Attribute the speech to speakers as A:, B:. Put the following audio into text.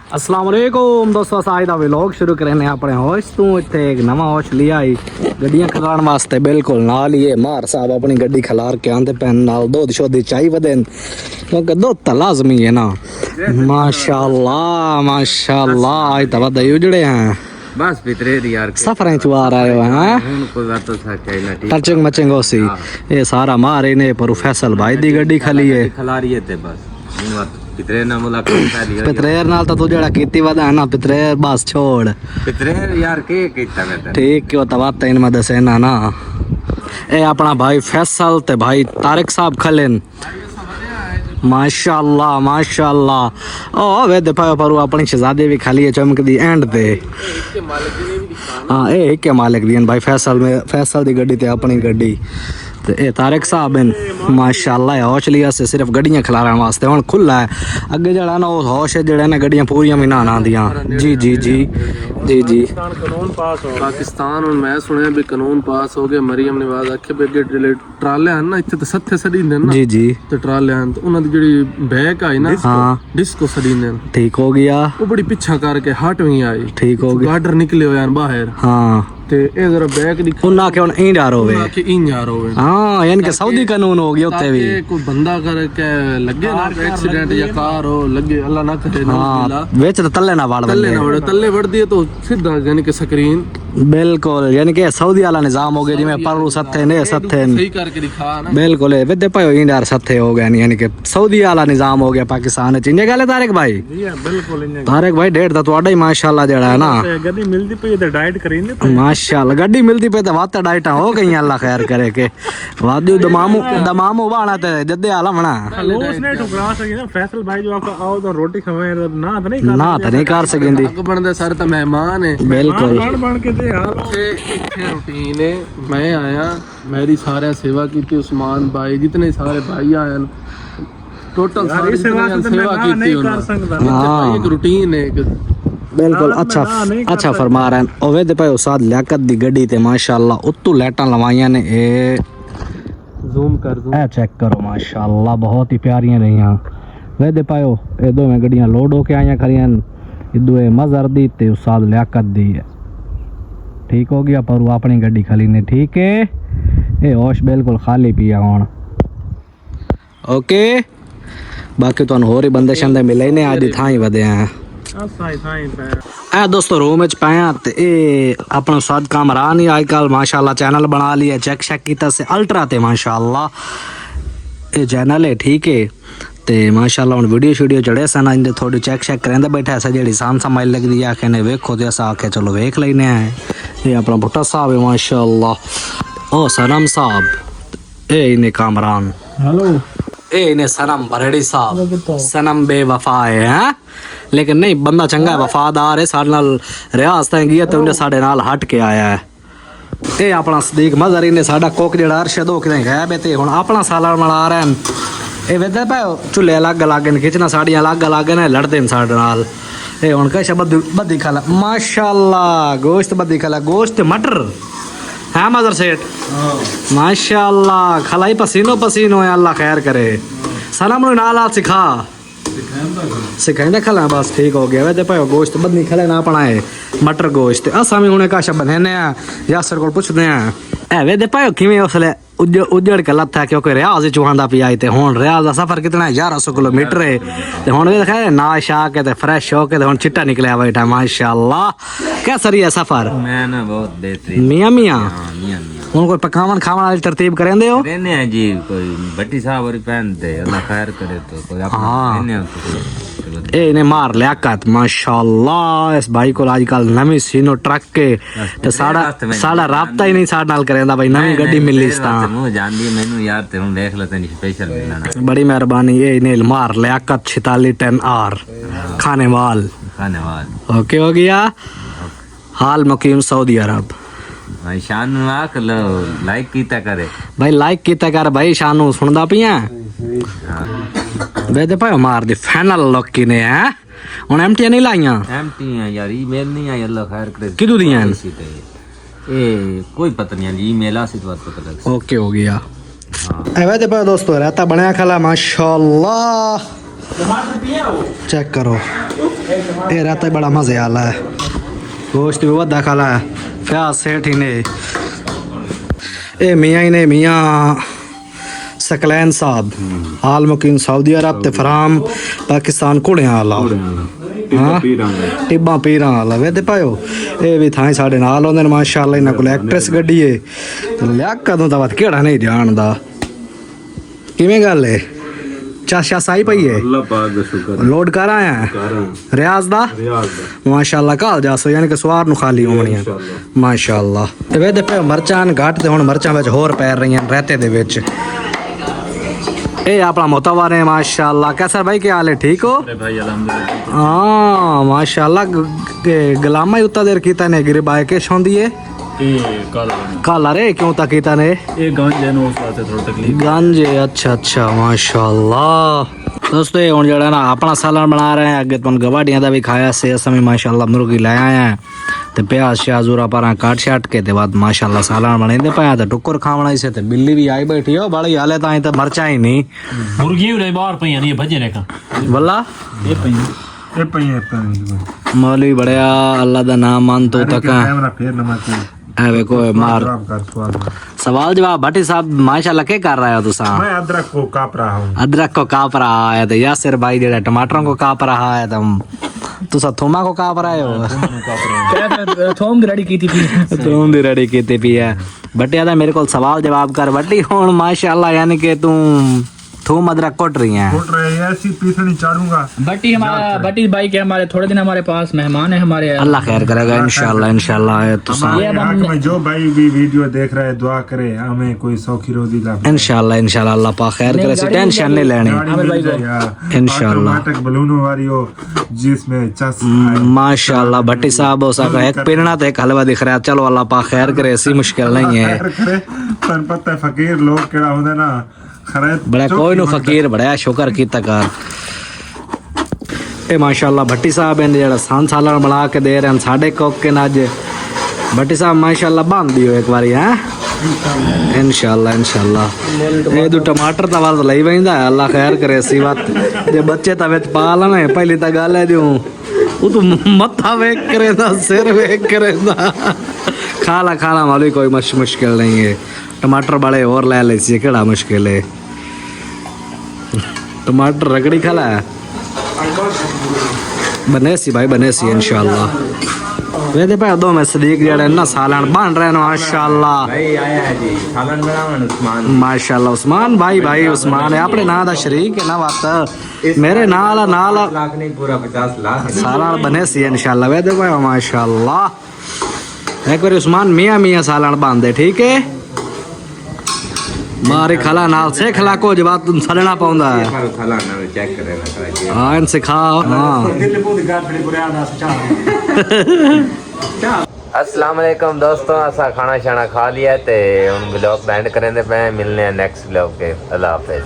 A: अस्सलाम वालेकुम दोस्तों, आज दा व्लॉग शुरू करने अपने होश तू इत्थे एक नवा होश लिया आई गड्डियां खलाण वास्ते। बिल्कुल नाल ही मार साहब अपनी गड्डी खलार के आंदे पैन नाल दूध शोधी चाई वदेन क्योंकि दूध तो लाजमी है ना। माशाल्लाह माशाल्लाह आज तो वदा उजड़े हैं
B: बस पितरे यार
A: सफर चु आ रहे हो हैं टचिंग मचिंग होसी ये सारा मारे ने पर फैसल भाई दी गड्डी खली है
B: खला रही है बस पितरे ना मुलाकात
A: पितरेर नाल तो तू जेड़ा कीती वदा है ना पितरेर बस छोड़
B: पितरेर यार के कीता मैं
A: ठीक क्यों तवा तैन में दसे ना ना ए अपना भाई फैसल ते भाई तारिक साहब खलेन माशाल्लाह माशाल्लाह ओ वे दे पायो पर अपनी शहजादी भी खाली है चमक दी एंड ते हां ए के मालिक दी भाई फैसल में फैसल दी गड्डी ते अपनी गड्डी ते ए तारिक साहब माशाल्लाह होश लिया से सिर्फ गड्डियां खिलाने वास्ते हुन खुला है अगे जड़ा ना होश है जड़ा ना गड्डियां पूरियां भी ना आंदियां। जी जी जी जी जी
C: कानून पास हो पाकिस्तान और मैं सुने भी कानून पास हो गया मरियम नवाज आखे भी अगे ट्राले हैं ना इत्थे तो सत्थे सड़ी ने ना
A: जी जी
C: ते ट्राले हैं तो उन्हां दी जेड़ी बैक आई ना
A: हां
C: डिस्को सड़ी ने
A: ठीक हो गया
C: वो बड़ी पीछा करके हटवी आई
A: ठीक हो गया
C: गार्डर निकले हो यार बाहर
A: हां
C: ते ए जरा बैक दी
A: उन्ना के हुन इंडार होवे
C: कि इंजार होवे
A: हां यानी कि सऊदी कानून हो गया उत्ते भी
C: कोई बंदा करके लगे ना एक्सीडेंट या कार हो लगे अल्लाह ना करे ना
A: हां वेच तो तल्ले ना वाड़
C: तल्ले वड़ दिए तो सीधा यानी कि स्क्रीन
A: बिल्कुल यानी कि सऊदी वाला निजाम हो गया जिमें परू सत्थे ने सत्थे
C: सही करके दिखा ना
A: बिल्कुल विदे पायो इंडार सत्थे हो गया यानी कि सऊदी वाला निजाम हो गया पाकिस्तान में इंजे गल तारिक भाई
C: जी बिल्कुल
A: तारिक भाई डेढ़ दा ਤੁਹਾਡਾ ਹੀ माशाल्लाह जेड़ा है ना
C: गड्डी मिलदी पई ते डाइट करींदे
A: माशाल्लाह गड्डी मिलदी पे तो वात डाइटा हो गई अल्लाह खैर करे के वादू दमामू बाणा ते जद्दे आला मना
C: उसने ठुकरा सके ना फैसल भाई जो आपका आओ तो रोटी खवाए ना तो नहीं कर
A: सकेंदी
C: अग बनदे सर तो मेहमान है
A: बिल्कुल
C: बन के दे यार इत्थे रूटीन है मैं आया मेरी सारे सेवा की उस्मान भाई जितने सारे भाई आए टोटल सारी सेवा की हां एक रूटीन है
A: बिल्कुल अच्छा फरमा रहे हैं ओवे दे पायो साथ लियाकत दी गड्डी ते माशाल्लाह उत्तू लाइटां लवाइयां ने ए
C: ज़ूम कर
A: ए चेक करो माशाल्लाह बहुत ही प्यारियां रहियां वे दे पायो ए दो में गड्डियां लोड होके आईयां खरियां इदो ए मजर दी ते साथ लियाकत दी है ठीक हो गया पर वो अपनी गड्डी खाली ने ठीक है ए होश बिल्कुल खाली पिया हुन ओके बाकी तो होर ही बंदे शंदे मिले ने आज थां ही वदे हैं ए दोस्तों रूम में पाया ते ए अपना साद कामरान ही आजकल माशाल्लाह चैनल बना लिया चेक शेक कीता से अल्ट्रा ते माशाल्लाह ए चैनल है ठीक है ते माशाल्लाह हुन वीडियो चढ़े सन इंदे थोड़ी चेक शेक करेंदे बैठा ऐसा जेड़ी सान समाइल लगदी आखे ने वेखो ते असा आखे चलो वेख लेने हैं ये अपना भुट्टा साहब है माशाल्लाह ओ सनम साहब ए इने कामरान
C: हेलो
A: ए इन्हें सनम बरेड़ी साहब सनम बेवफा है हैं लेकिन नहीं बंदा चंगा है वफादार है साडे नाल रियाज ताईं गया ते उन्हें साडे नाल हट के आया है ए अपना सदीक मजर इन्हें साडा कोक जेड़ा अरशद हो के गायब है ते हुन अपना साला मना रहे हैं ए वेदे पाओ चुल्ले अलग अलग ने खिचना साड़ियां अलग अलग ने लड़दे ने साडे नाल ए हुन कह बद्दी खाला माशाल्लाह गोश्त बद्दी खाला गोश्त मटर है मदर सेठ माशाल्लाह खलाई पसीनो है अल्लाह खैर करे सलाम नाला सिखा सिखाइंदा खला बस ठीक हो गया वे पाओ गोश्त बदनी खले ना अपना है मटर गोश्त असा भी हुने काशा बने यासर को पूछते हैं ए वे दे पाओ किवें उसले उजड़ के लत्था क्योंकि रियाज ही चुहांदा पी आई ते हुन रियाज दा सफर कितना है 1100 किलोमीटर है ते हुन वे दिखाए नाश आके ते फ्रेश होके ते हुन चिट्टा निकले बैठा माशाल्लाह कैसा रही है सफर
B: मैं ना बहुत बेहतरीन
A: मियां हुन कोई पकावन खावन वाली तरतीब करेंदे हो
B: रहने हैं जी कोई भट्टी साहब और पहन दे अल्लाह खैर करे तो कोई अपने
A: ए इन्हें मार लियाकत माशाल्लाह इस भाई को आजकल नवी सीनो ट्रक के ते साड़ा राब्ता ही नहीं साडे नाल करेंदा भाई नवी गड्डी मिली ता
B: मैं जानदी मेनू यार ते हुन देख ले तनी स्पेशल मिलना
A: बड़ी मेहरबानी ये इन्हें मार लियाकत 4610R खानेवाल ओके हो गया हाल मुकीम सऊदी अरब
B: भाई शानू आख लो लाइक कीता करे
A: भाई लाइक कीता कर भाई शानू सुनदा पिया वे दे पाओ मार दी फाइनल लुक किने है हुन एमटी नहीं लाइयां
B: एमटी है यार ईमेल नहीं आई अल्लाह खैर करे
A: किदू दियां
B: ए कोई पता नहीं ईमेल आसी तो पता लग
A: ओके हो गया हां ए वे दे पाओ दोस्तों रहता बनया खला माशाल्लाह चेक करो ये रहता है बड़ा मजे वाला है गोश्त भी वधा खाला है क्या सेठ ही ने ए मियाँ ही ने मियाँ सकलैन साहब आल मुकीम सऊदी अरब ते फराम पाकिस्तान कुड़े आला हाँ टिब्बा पीरां वाला वेदे पायो ये भी थाई साढ़े नाल होंदे ने माशाअल्लाह इन्हां कोल एक्ट्रेस गड्डी है ते लिया कदों दा वध केड़ा नहीं जानदा किवें गल है चाशा साई पई है
B: अल्लाह पाक दा शुक्र
A: लोड कर आया है रियाज दा माशाअल्लाह काल जासो यानी कि सवार नु खाली होणियां माशाअल्लाह ते वेदे पे मरचां घट ते हुण मरचां विच होर पै रहीआं रहते दे विच ए अपना मोतावार है माशाअल्लाह कैसा भाई क्या हाल है ठीक हो
B: भाई अल्हम्दुलिल्लाह
A: हाँ माशाअल्लाह गुलामा ही उतना देर कीता ने गिरबाए के छोंदी है काला रे क्यों तक कीता ने
B: ये गंज है नो उस वास्ते थोड़ा तकलीफ
A: गंज अच्छा अच्छा माशाअल्लाह दोस्तों ये हुन जड़ा ना अपना सालन बना रहे हैं अगे तुम गवाडियां दा भी खाया से असमी माशाअल्लाह मुर्गी ले आए हैं ते प्याज श्याजूरा पारा काट शाट के ते बाद माशाअल्लाह सालन बनेंदे पाया ते टुकर खावणा से ते बिल्ली भी आई बैठी हो बड़ी हाले ताई ते मरचा ही नहीं
D: मुर्गी उरे बाहर पईयां नहीं भजे ने का
A: वल्ला
D: ये पईयां
A: मौलवी बड़या अल्लाह दा नाम मान तो तक है कोई मार सवाल जवाब भट्टी साहब माशाल्लाह क्या कर रहे हो तुसा
E: मैं अदरक को काप रहा हूँ।
A: अदरक को काप रहा है तो यासिर भाई जेड़ा टमाटरों को काप रहा है तुम तुसा थोमा को काप रहे हो
D: थोम रेडी की थी
A: थोम दी रेडी कीती पी है भट्टी आदा मेरे को सवाल जवाब कर भट्टी हुन माशाल्लाह यानी कि तू थोम अदरक कोट रही है
E: कोट रहे हैं, ऐसी पीसनी चाड़ूंगा।
D: बट्टी हमारा बट्टी भाई के हमारे थोड़े दिन हमारे पास मेहमान है हमारे
A: अल्लाह खैर करेगा इंशाल्लाह इंशाल्लाह तुसा
E: हमारे हक में जो भाई भी वीडियो देख रहे हैं दुआ करे हमें कोई सौखी रोजी ला
A: इंशाल्लाह इंशाल्लाह अल्लाह पाक खैर करे सी टेंशन नहीं लेनी इंशाल्लाह
E: नाटक बलूनों वाली हो जिसमें चस
A: माशाल्लाह भट्टी साहब हो सका एक पिरना तो एक हलवा दिख रहा है चलो अल्लाह पाक खैर करे ऐसी मुश्किल नहीं है
E: पर पता है फकीर लोग केड़ा होंदे ना खैर
A: बड़ा कोई नु फकीर बड़ा शुक्र कीता कर ए माशाल्लाह भट्टी साहब ने जेड़ा सान सालन बना के दे रहे हैं साढ़े कोक के नाज भट्टी साहब माशाल्लाह बांध दियो एक बारी हैं इंशाल्लाह इंशाल्लाह ये दो टमाटर ता वाल लई वैंदा है अल्लाह खैर करे सी बात जे बच्चे ता विच पा लवे पहली ता गल है जो वो तो मत्था वेख करे दा सिर वेख करे दा खाला मालूम कोई मुश्किल नहीं है टमाटर बड़े और ले ले सी केड़ा मुश्किल है टमाटर रगड़ी खाला है बने सी भाई बने सी इंशाल्लाह वेदे पे दो में सदीक जेड़े ना सालन बन रहे हैं माशाल्लाह
B: भाई आया है जी सालन बनावन उस्मान
A: माशाल्लाह उस्मान भाई उस्मान है अपने नाम दा शरीक है ना बात मेरे नाल
B: लाख नहीं पूरा 50 लाख
A: सालन बने सी इंशाल्लाह वेदे पे माशाल्लाह एक बार उस्मान मियां सालन बांधे ठीक है मारे खला नाल से खला को जवाब तुम सलना पाउंदा है
B: खाला ना चेक करेगा
A: हां इन सिखा हां
B: अस्सलाम वालेकुम दोस्तों असा खाना शाना खा लिया ते हुन ब्लॉग बैंड करेंदे पे मिलने नेक्स्ट ब्लॉग के अल्लाह हाफिज